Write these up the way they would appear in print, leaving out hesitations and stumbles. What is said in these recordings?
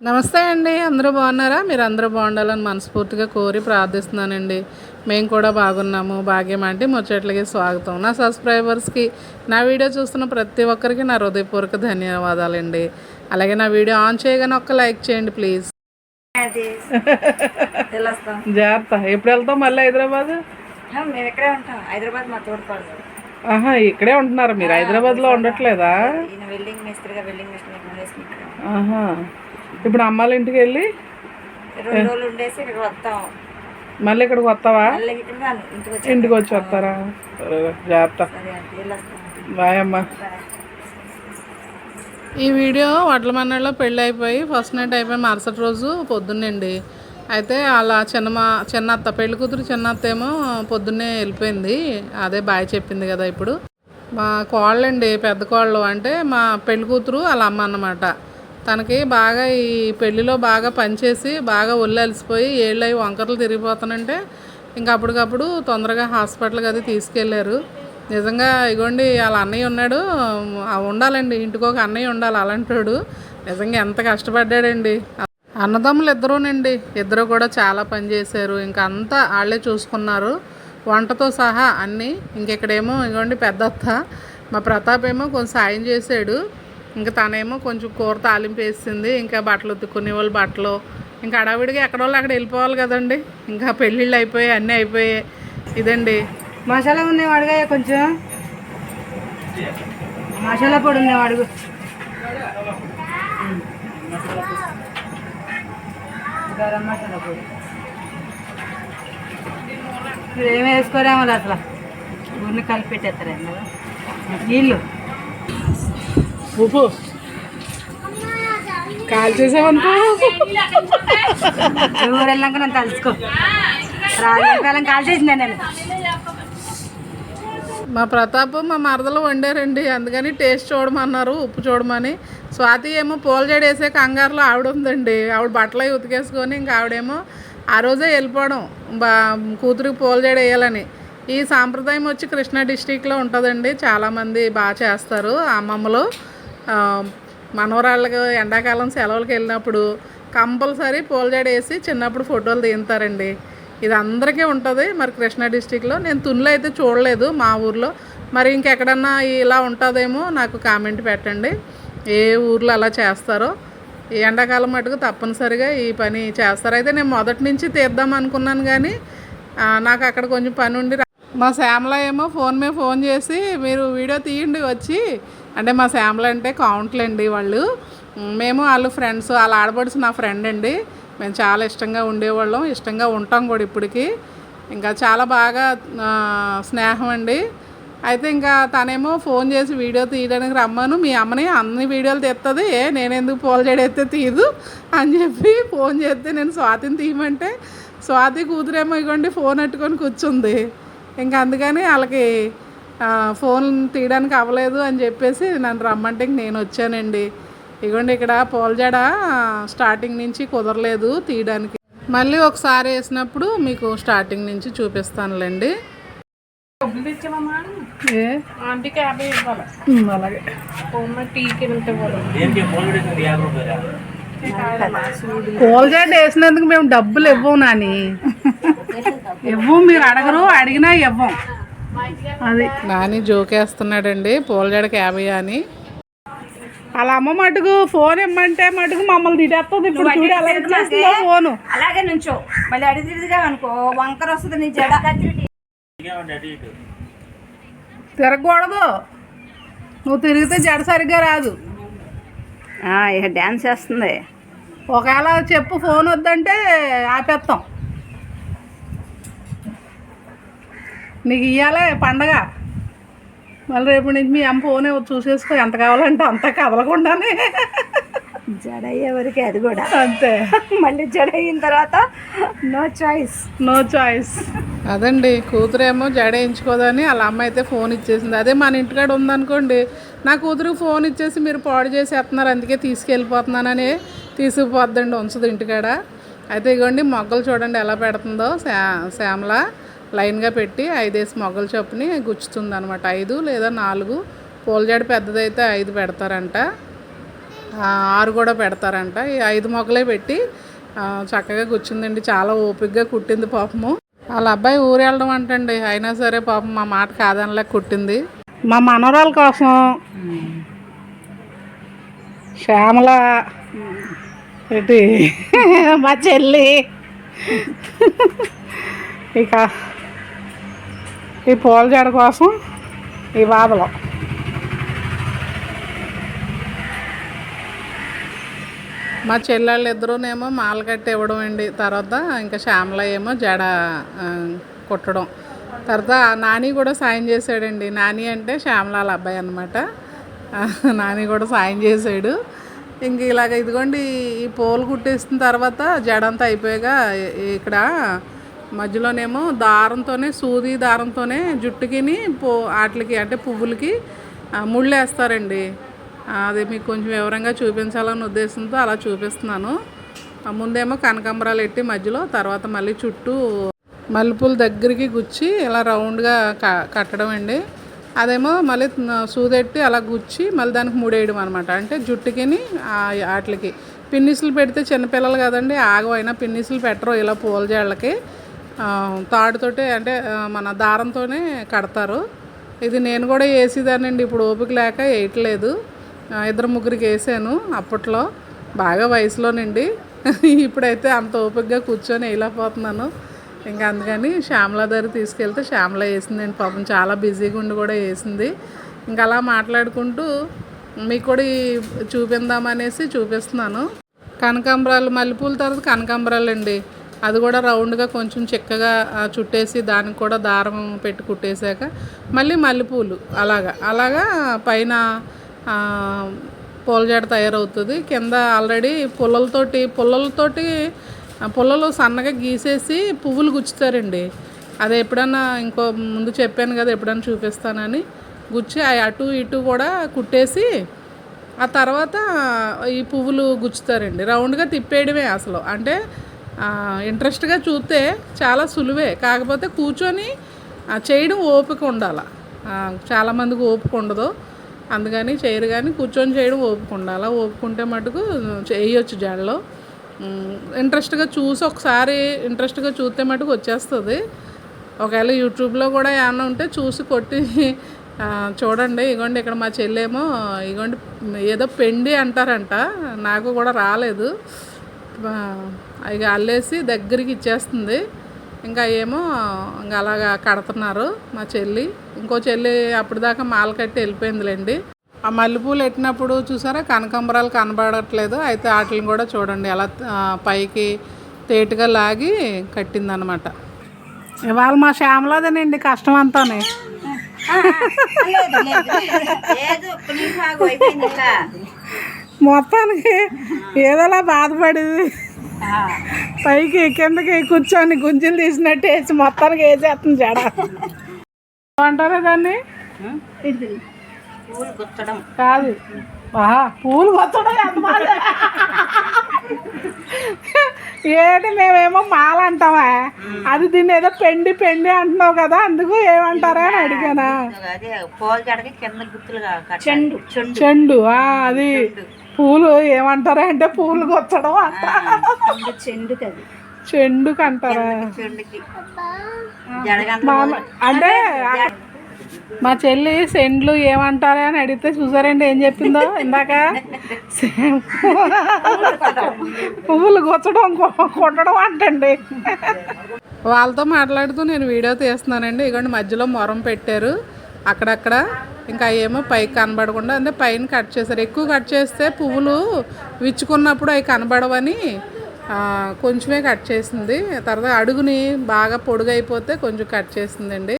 నమస్తే అండి. అందరూ బాగున్నారా? మీరు అందరూ బాగుండాలని మనస్ఫూర్తిగా కోరి ప్రార్థిస్తున్నానండి. మేము కూడా బాగున్నాము. భాగ్యం అంటే ముచ్చట్లకి స్వాగతం. నా సబ్స్క్రైబర్స్కి, నా వీడియో చూస్తున్న ప్రతి ఒక్కరికి నా హృదయపూర్వక ధన్యవాదాలండి. అలాగే నా వీడియో ఆన్ చేయగానే ఒక్క లైక్ చేయండి ప్లీజ్. జాగ్రత్త. ఎప్పుడు వెళ్తాం మళ్ళీ హైదరాబాద్? మేము ఇక్కడే ఉంటాం. హైదరాబాద్ మా తోడుకోవాలి. ఆహా, ఇక్కడే ఉంటున్నారు మీరు? హైదరాబాద్లో ఉండట్లేదా? వెల్డింగ్ మేస్త్రిగా వెల్డింగ్ మిషన్. ఆహా, ఇప్పుడు అమ్మాళ్ళ ఇంటికి వెళ్ళి 2 రోజులు ఉండేసి ఇక్కడ వస్తాం. మళ్ళీ ఇక్కడికి వస్తావా? ఇంటికి వచ్చి వస్తారా? జాగ్రత్త. బాయ్ అమ్మా. ఈ వీడియో వడ్ల మన్నెలో పెళ్ళి అయిపోయి ఫస్ట్ నైట్ అయిపోయి మరుసటి రోజు పొద్దున్నండి. అయితే అలా చిన్న అత్త, పెళ్లి కూతురు చిన్న అత్త ఏమో పొద్దున్నే వెళ్ళిపోయింది. అదే బాయ్ చెప్పింది కదా. ఇప్పుడు మా కోళ్ళండి, పెద్ద కోళ్ళు అంటే మా పెళ్లి కూతురు వాళ్ళ అమ్మ అన్నమాట. తనకి బాగా ఈ పెళ్ళిలో బాగా పనిచేసి బాగా ఒళ్ళు అలసిపోయి ఏళ్ళు అవి వంకరలు తిరిగిపోతానంటే ఇంకా అప్పటికప్పుడు తొందరగా హాస్పిటల్కి అది తీసుకెళ్ళారు. నిజంగా ఇగోండి వాళ్ళ అన్నయ్య ఉన్నాడు, ఉండాలండి ఇంటికి ఒక అన్నయ్య ఉండాలి. అలాంటాడు నిజంగా ఎంత కష్టపడ్డాడండి. అన్నదమ్ములు ఇద్దరూనండి, ఇద్దరు కూడా చాలా పని చేశారు. ఇంకా అంతా వాళ్ళే చూసుకున్నారు, వంటతో సహా అన్నీ. ఇంకెక్కడేమో ఇగోండి పెద్దత్త మా ప్రతాప్ ఏమో కొంచెం సాయం చేశాడు. ఇంకా తనేమో కొంచెం కూర తాలింపు వేసింది. ఇంకా బట్టలు ఉతుక్కునే వాళ్ళు బట్టలు, ఇంకా అడవిడిగా ఎక్కడోళ్ళు అక్కడ వెళ్ళిపోవాలి కదండి. ఇంకా పెళ్ళిళ్ళు అయిపోయాయి, అన్నీ అయిపోయాయి. ఇదండి మసాలా ఉంది అడుగా, కొంచెం మసాలా పొడి ఉంది అడుగు. గరం మసాలా పొడి మీరు ఏమి వేసుకోరేమో అసలు ఊరిని కలిపి పెట్టేస్తారేమో. నీళ్ళు ఉప్పు కాల్ చేసావనుకో, ఊరు వెళ్ళాక నన్ను తలుచుకో. రాజకాలం కాల్ చేసిందా నేను. మా ప్రతాప్ మా మరదలు వండారండి, అందుకని టేస్ట్ చూడమన్నారు, ఉప్పు చూడమని. స్వాతి ఏమో పూల జడ వేసే కంగారులో ఆవిడ ఉందండి. ఆవిడ బట్టలు అవి ఉతికేసుకొని ఇంకా ఆవిడేమో ఆ రోజే వెళ్ళిపోవడం కూతురికి పూల జడ వేయాలని. ఈ సాంప్రదాయం వచ్చి కృష్ణా డిస్టిక్లో ఉంటుందండి. చాలామంది బాగా చేస్తారు. అమ్మమ్మలు మనవరాళ్ళకి ఎండాకాలం సెలవులకు వెళ్ళినప్పుడు కంపల్సరీ పూల జడ వేసి చిన్నప్పుడు ఫోటోలు తీస్తారండి. ఇది అందరికీ ఉంటుంది. మరి కృష్ణా డిస్టిక్లో నేను తునిలో అయితే చూడలేదు మా ఊర్లో. మరి ఇంకెక్కడన్నా ఇలా ఉంటుందేమో నాకు కామెంట్ పెట్టండి, ఏ ఊర్లో అలా చేస్తారో. ఈ ఎండాకాలం మటుకు తప్పనిసరిగా ఈ పని చేస్తారు. అయితే నేను మొదటి నుంచి తీద్దాం అనుకున్నాను, కానీ నాకు అక్కడ కొంచెం పని ఉండి. మా శ్యామల ఏమో ఫోన్ చేసి మీరు వీడియో తీయండి వచ్చి అంటే, మా శ్యామల అంటే కౌంట్లండి వాళ్ళు. మేము వాళ్ళు ఫ్రెండ్స్, వాళ్ళ ఆడపడుచు నా ఫ్రెండ్ అండి. మేము చాలా ఇష్టంగా ఉండేవాళ్ళం, ఇష్టంగా ఉంటాం కూడా ఇప్పటికీ. ఇంకా చాలా బాగా స్నేహం అండి. అయితే ఇంకా తనేమో ఫోన్ చేసి వీడియో తీయడానికి రమ్మను, మీ అమ్మని అన్ని వీడియోలు తీస్తుంది, నేనెందుకు పూల జడైతే తీయదు అని చెప్పి ఫోన్ చేస్తే నేను స్వాతిని తీయమంటే స్వాతి కూతురేమో ఇగోండి ఫోన్ పెట్టుకొని కూర్చుంది. ఇంకా అందుకని వాళ్ళకి ఫోన్ తీయడానికి అవ్వలేదు అని చెప్పేసి నన్ను రమ్మంటే నేను వచ్చానండి. ఇగోండి ఇక్కడ పూల జడ స్టార్టింగ్ నుంచి కుదరలేదు తీయడానికి. మళ్ళీ ఒకసారి వేసినప్పుడు మీకు స్టార్టింగ్ నుంచి చూపిస్తానులేండి. అలాగే పూల జడ వేసినందుకు మేము డబ్బులు ఇవ్వం నాని, ఇవ్వం. మీరు అడగరు, అడిగినా ఇవ్వం. అది నాని జోకేస్తున్నాడండి. పూల జడకి 50 అని. అలా అమ్మ మటుకు ఫోన్ ఇమ్మంటే మటుకు మమ్మల్ని తిట్టేస్తుంది. ఇప్పుడు ఫోను అలాగే నుంచో మళ్ళీ అడిగిగా అనుకో వంకర వస్తుంది నీ జడ. తిరగకూడదు, నువ్వు తిరిగితే జడ సరిగ్గా రాదు. ఇక డ్యాన్స్ చేస్తుంది. ఒకవేళ చెప్పు ఫోన్ వద్దంటే ఆపేస్తాం. నీకు ఇవ్వాలే పండగ. మళ్ళీ రేపు నుంచి మీ అమ్మ ఫోనే చూసేసుకో, ఎంత కావాలంటే అంత కదలకుండానే. జడ అయ్యేవరకు అది కూడా అంతే. మళ్ళీ జడ అయిన తర్వాత నో చాయిస్. అదండి, కూతురేమో జడ వేయించుకోదని వాళ్ళ అమ్మ అయితే ఫోన్ ఇచ్చేసింది. అదే మన ఇంటికాడ ఉందనుకోండి, నా కూతురికి ఫోన్ ఇచ్చేసి మీరు పాడు చేసేస్తున్నారు అందుకే తీసుకెళ్ళిపోతున్నానని తీసుకుపోద్దండి, ఉంచదు ఇంటికాడ. అయితే ఇగోండి మొగ్గలు చూడండి ఎలా పెడుతుందో. శ్యామల లైన్గా పెట్టి 5 మొగ్గలు చొప్పుని గుచ్చుతుంది అనమాట. 5 లేదా 4 పూల జడ పెద్దదైతే 5 పెడతారంట. 6 కూడా పెడతారంట. ఈ 5 మొగ్గలే పెట్టి చక్కగా కూర్చుందండి. చాలా ఓపికగా కుట్టింది పాపము. వాళ్ళ అబ్బాయి ఊరు వెళ్ళడం అంటండి, అయినా సరే పాపం మా మాట కాదనిలా కుట్టింది. మా మనవరాల కోసం శ్యామల ఏంటి మా చెల్లి ఇక ఈ పూల జడ కోసం ఈ బాధలో మా చెల్లెళ్ళు ఇద్దరునేమో మాల కట్టి ఇవ్వడం అండి. తర్వాత ఇంకా శ్యామల ఏమో జడ కుట్టడం. తర్వాత నాని కూడా సాయం చేశాడండి. నాని అంటే శ్యామల వాళ్ళ అబ్బాయి అనమాట. నాని కూడా సాయం చేశాడు. ఇంక ఇలాగ ఇదిగోండి ఈ పూలు కుట్టేసిన తర్వాత జడంతా అయిపోయాక ఇక్కడ మధ్యలోనేమో దారంతోనే సూది దారంతోనే జుట్టుకిని వాటికి అంటే పువ్వులకి ముళ్ళు వేస్తారండి. అది మీకు కొంచెం వివరంగా చూపించాలన్న ఉద్దేశంతో అలా చూపిస్తున్నాను. ముందేమో కనకాంబరాలు ఎట్టి మధ్యలో, తర్వాత మళ్ళీ చుట్టూ మల్లెపూల దగ్గరికి గుచ్చి ఇలా రౌండ్గా కట్టడం అండి. అదేమో మళ్ళీ సూదెట్టి అలా గుచ్చి మళ్ళీ దానికి ముడేయడం అనమాట. అంటే జుట్టుకిని వాటికి పిన్నిసులు పెడితే చిన్నపిల్లలు కదండి, ఆగవైనా పిన్నిసులు పెట్టరు. ఇలా పూల జళ్ళకి తాడుతోటే అంటే మన దారంతోనే కడతారు. ఇది నేను కూడా వేసేదానండి, ఇప్పుడు ఓపిక లేక వేయట్లేదు. 2-3కి వేసాను అప్పట్లో, బాగా వయసులోనండి. ఇప్పుడైతే అంత ఓపికగా కూర్చొని వేయలేకపోతున్నాను. ఇంకా అందుకని శ్యామల దగ్గర తీసుకెళ్తే శ్యామల వేసిందండి. పాపం చాలా బిజీగా ఉండి కూడా వేసింది. ఇంకా అలా మాట్లాడుకుంటూ మీకు కూడా చూపిందామనేసి చూపిస్తున్నాను. కనకాంబరాలు, మల్లెపూల తర్వాత కనకాంబరాలు అండి. అది కూడా రౌండ్గా కొంచెం చిక్కగా చుట్టేసి దానికి కూడా దారం పెట్టి కుట్టేశాక మళ్ళీ మల్లెపూలు అలాగా పైన పూల జడ తయారవుతుంది. కింద ఆల్రెడీ పుల్లలు సన్నగా గీసేసి పువ్వులు గుచ్చుతారండి. అది ఎప్పుడన్నా ఇంకో ముందు చెప్పాను కదా, ఎప్పుడన్నా చూపిస్తానని గుచ్చి అటు ఇటు కూడా కుట్టేసి ఆ తర్వాత ఈ పువ్వులు గుచ్చుతారండి. రౌండ్గా తిప్పేయడమే అసలు. అంటే ఇంట్రెస్ట్గా చూస్తే చాలా సులువే, కాకపోతే కూర్చొని చేయడం ఓపిక ఉండాలి. చాలామందికి ఓపిక ఉండదు, అందుకని చేయరు. కానీ కూర్చొని చేయడం ఓపిక ఉండాలి. ఓపుకుంటే మటుకు చేయొచ్చు జడలో. ఇంట్రెస్ట్గా చూసి ఒకసారి ఇంట్రెస్ట్గా చూస్తే మటుకు వచ్చేస్తుంది. ఒకవేళ యూట్యూబ్లో కూడా ఏమన్నా ఉంటే చూసి కొట్టి చూడండి. ఇగోండి ఇక్కడ మా చెల్లేమో ఇగోండి ఏదో పెండి అంటారంట, నాకు కూడా రాలేదు. ఇక అల్లేసి దగ్గరికి ఇచ్చేస్తుంది. ఇంకా ఏమో ఇంకా అలాగా కడుతున్నారు మా చెల్లి. ఇంకో చెల్లి అప్పటిదాకా మాల కట్టి వెళ్ళిపోయిందిలేండి. ఆ మల్లెపూలు ఎట్టినప్పుడు చూసారా కనకాంబరాలు కనబడట్లేదు, అయితే వాటిని కూడా చూడండి అలా పైకి తేటుగా లాగి కట్టిందనమాట. ఇవాళ మా శ్యామలదేనండి కష్టం అంతానే. మొత్తానికి ఏదోలా బాధపడేది పైకి కిందకి కూర్చొని గుంజులు తీసినట్టు వేసి మొత్తానికి వేసేస్తుంది జడ. అంటారా దాన్ని? కాదు, పూలు గుచ్చడం ఎంత బాధ. ఏంటి మేమేమో మాల అంటామా, అది దీన్ని ఏదో పెండి అంటున్నావు కదా, అందుకు ఏమంటారా అని అడిగానా. చెండు అది పూలు ఏమంటారా అంటే పూలు గుచ్చడం అంట. చెండుకి అంటారా? అంటే మా చెల్లి సెండ్లు ఏమంటారా అని అడిగితే చూసారండి ఏం చెప్పిందో ఇందాక. పువ్వులు గుచ్చడం కొట్టడం అంటండి. వాళ్ళతో మాట్లాడుతూ నేను వీడియో తీస్తున్నానండి. ఇగోండి మధ్యలో మొరం పెట్టారు అక్కడక్కడ. ఇంకా ఏమో పైకి కనబడకుండా అంటే పైన కట్ చేశారు. ఎక్కువ కట్ చేస్తే పువ్వులు విచ్చుకున్నప్పుడు అవి కనబడవని కొంచెమే కట్ చేసింది. తర్వాత అడుగుని బాగా పొడుగైపోతే కొంచెం కట్ చేసిందండి.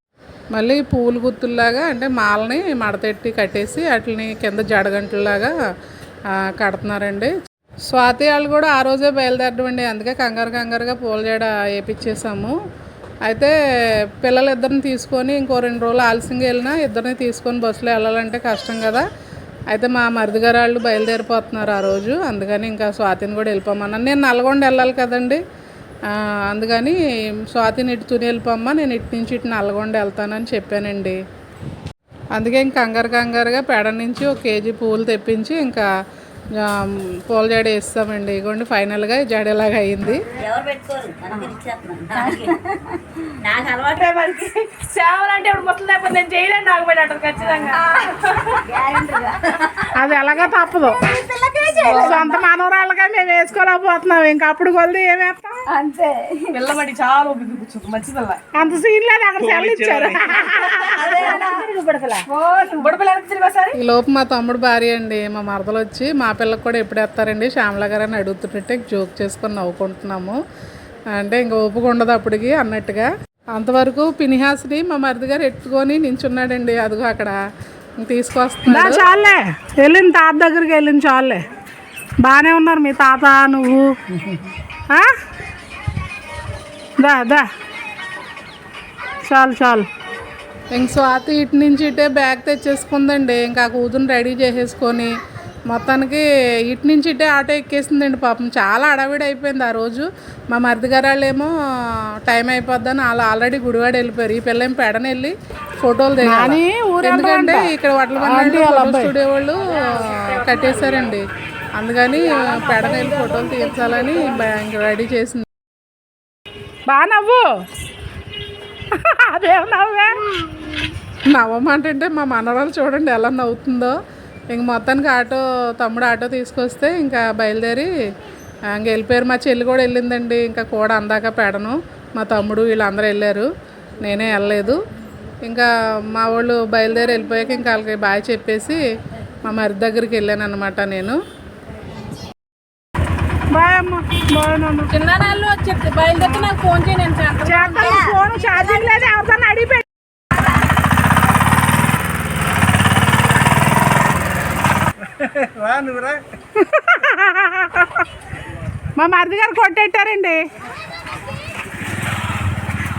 మళ్ళీ పువ్వులు గుత్తుల్లాగా అంటే మాలని మడతెట్టి కట్టేసి వాటిని కింద జడగంటలాగా కడుతున్నారండి. స్వాతి వాళ్ళు కూడా ఆ రోజే బయలుదేరడం, అందుకే కంగారుగా పూల జడ వేయించేసాము. అయితే పిల్లలిద్దరిని తీసుకొని ఇంకో 2 రోజులు ఆలస్యంగా వెళ్ళినా ఇద్దరిని తీసుకొని బస్సులో వెళ్ళాలంటే కష్టం కదా. అయితే మా మరిదిగారు వాళ్ళు బయలుదేరిపోతున్నారు ఆ రోజు, అందుకని ఇంకా స్వాతిని కూడా వెళ్ళిపోమన్నాను. నేను నల్గొండ వెళ్ళాలి కదండి, అందుకని స్వాతిని ఇటు తుని వెళ్ళిపోమ్మా, నేను ఇటు నుంచి ఇటు నల్గొండ వెళ్తానని చెప్పానండి. అందుకే ఇంక కంగారుగా పేడ నుంచి 1 కేజీ పువ్వులు తెప్పించి ఇంకా పూల జడ వేస్తామండి. ఇగోండి ఫైనల్గా జడలాగా అయింది. ఎవరు పెట్టుకోరు మనకి ఇచ్చేస్తున్నాను నాకు అలవాటు సేవలు అంటే ఇప్పుడు మొత్తం లేకపోతే నేను చేయలేను నాకు పోయి అంటారు ఖచ్చితంగా. అది ఎలాగా తప్పదు. సొంత మనవరాళ్ళగా మేము వేసుకోలేకపోతున్నాం. ఇంకా అప్పుడు కొలిది ఏమేస్తాం అంతే. పిల్లబడి చాలా మంచి పిల్ల. అంత సీన్ లేదు. అక్కడ సెల్ ఇచ్చారు. ఈ లోపు మా తమ్ముడు భార్య అండి, మా మరదలు వచ్చి మా పిల్లకి కూడా ఎప్పుడు వేస్తారండి శ్యామల గారు అని అడుగుతుంటే జోక్ చేసుకొని నవ్వుకుంటున్నాము. అంటే ఇంకా ఓపిక ఉండదు అప్పటికి అన్నట్టుగా. అంతవరకు పినిహాస్ని మా మరిది గారు ఎత్తుకొని నించున్నాడండి. అదిగో అక్కడ తీసుకొస్తున్నా. చాలే వెళ్ళిన తాత దగ్గరికి వెళ్ళిన చాలే. బాగానే ఉన్నారు మీ తాత నువ్వు. దా దా చాలు చాలు. ఇంక స్వాతి ఇటు నుంచి ఇటే బ్యాగ్ తెచ్చేసుకుందండి. ఇంకా కూతురుని రెడీ చేసేసుకొని మొత్తానికి ఇటు నుంచి ఇటే ఆటో ఎక్కేసిందండి. పాపం చాలా అడవిడి అయిపోయింది ఆ రోజు. మా మరిది గారు వాళ్ళేమో టైం అయిపోద్దని వాళ్ళు ఆల్రెడీ గుడివాడ వెళ్ళిపోయారు. ఈ పిల్ల ఏం పెడని వెళ్ళి ఫోటోలు దిగాలి. ఎందుకంటే ఇక్కడ వడ్ల స్టూడియో వాళ్ళు కట్టేశారండి. అందుకని పెడన వెళ్ళి ఫోటోలు తీర్చాలని ఇంకా రెడీ చేసింది. బాగా నవ్వు. అదేం నవ్వే. నవ్వమంటే మా మనవరాలు చూడండి ఎలా నవ్వుతుందో. ఇంక మొత్తానికి తమ్ముడు ఆటో తీసుకొస్తే ఇంకా బయలుదేరి ఇంక వెళ్ళిపోయారు. మా చెల్లి కూడా వెళ్ళిందండి. ఇంకా కూడా అందాక పెడను మా తమ్ముడు వీళ్ళందరూ వెళ్ళారు. నేనే వెళ్ళలేదు. ఇంకా మా వాళ్ళు బయలుదేరి వెళ్ళిపోయాక ఇంకా వాళ్ళకి బాయ్ చెప్పేసి మా మరిది దగ్గరికి వెళ్ళాను అనమాట నేను. బాయ్ అమ్మ. బాయ్ నాన్న. చిన్నాళ్ళు వచ్చి బయలుదేరి నాకు ఫోన్ చేయండి. ఫోన్ ఛార్జింగ్ లేదు. ఎవరికన్నా అడిగి మా మరిది గారు కొట్టెట్టారండి.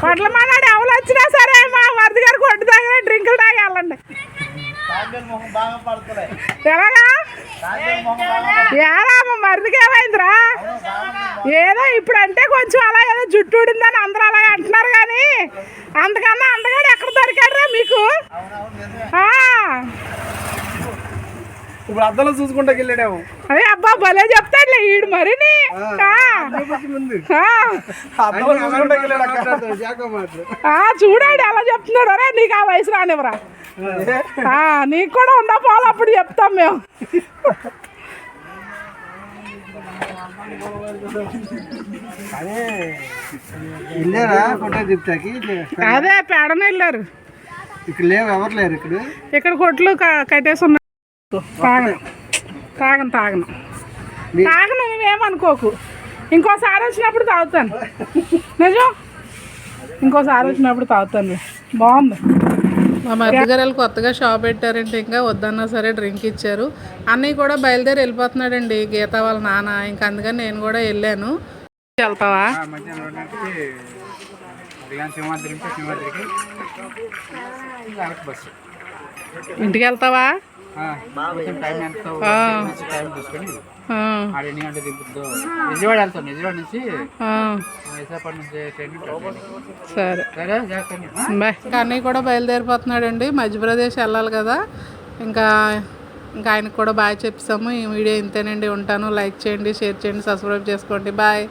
కొట్ల మానాడు ఎవరు వచ్చినా సరే మా మరిది గారు కొట్టు దగ్గర డ్రింకులు తాగి వెళ్ళండి. ఎలాగా ఏరా మా మరిదికి ఏమైందిరా? ఏదో ఇప్పుడు అంటే కొంచెం అలా ఏదో జుట్టు ఊడిందని అందరూ అలాగే అంటున్నారు. కానీ అంతకన్నా అందగాడు ఎక్కడ దొరికాడురా మీకు? ఇప్పుడు అద్దంలో చూసుకుంటా వెళ్ళాడేమో. అదే అబ్బా భలే చెప్తాడులే ఈడు మరి. చూడాడు ఎలా చెప్తున్నాడు. అరే నీకు ఆ వయసు రానివరా, నీకు కూడా ఉండ పోవాలి అప్పుడు చెప్తాం మేము. అదే పేడన వెళ్ళారు. ఇక్కడ లేవు, ఎవరు లేరు ఇక్కడ. ఇక్కడ కొట్లు కట్టేసి ఉన్నాయి. తాగను నువ్వేమనుకోకు. ఇంకోసారి వచ్చినప్పుడు తాగుతాను. నిజం, ఇంకోసారి వచ్చినప్పుడు తాగుతాను. బాగుంది. మా మరిది గారు కొత్తగా షాప్ పెట్టారంటే ఇంకా వద్దన్నా సరే డ్రింక్ ఇచ్చారు. అన్నయ్య కూడా బయలుదేరి వెళ్ళిపోతున్నాడండి, గీత వాళ్ళ నాన్న. ఇంక అందుకని నేను కూడా వెళ్ళాను. వెళ్తావా? ఇంటికి వెళ్తావా? సరే బాయ్. అన్నయ్య కూడా బయలుదేరిపోతున్నాడండి. మధ్యప్రదేశ్ వెళ్ళాలి కదా. ఇంకా ఆయనకు కూడా బాయ్ చెప్పాము. ఈ వీడియో ఇంతేనండి. ఉంటాను. లైక్ చేయండి, షేర్ చేయండి, సబ్స్క్రైబ్ చేసుకోండి. బాయ్.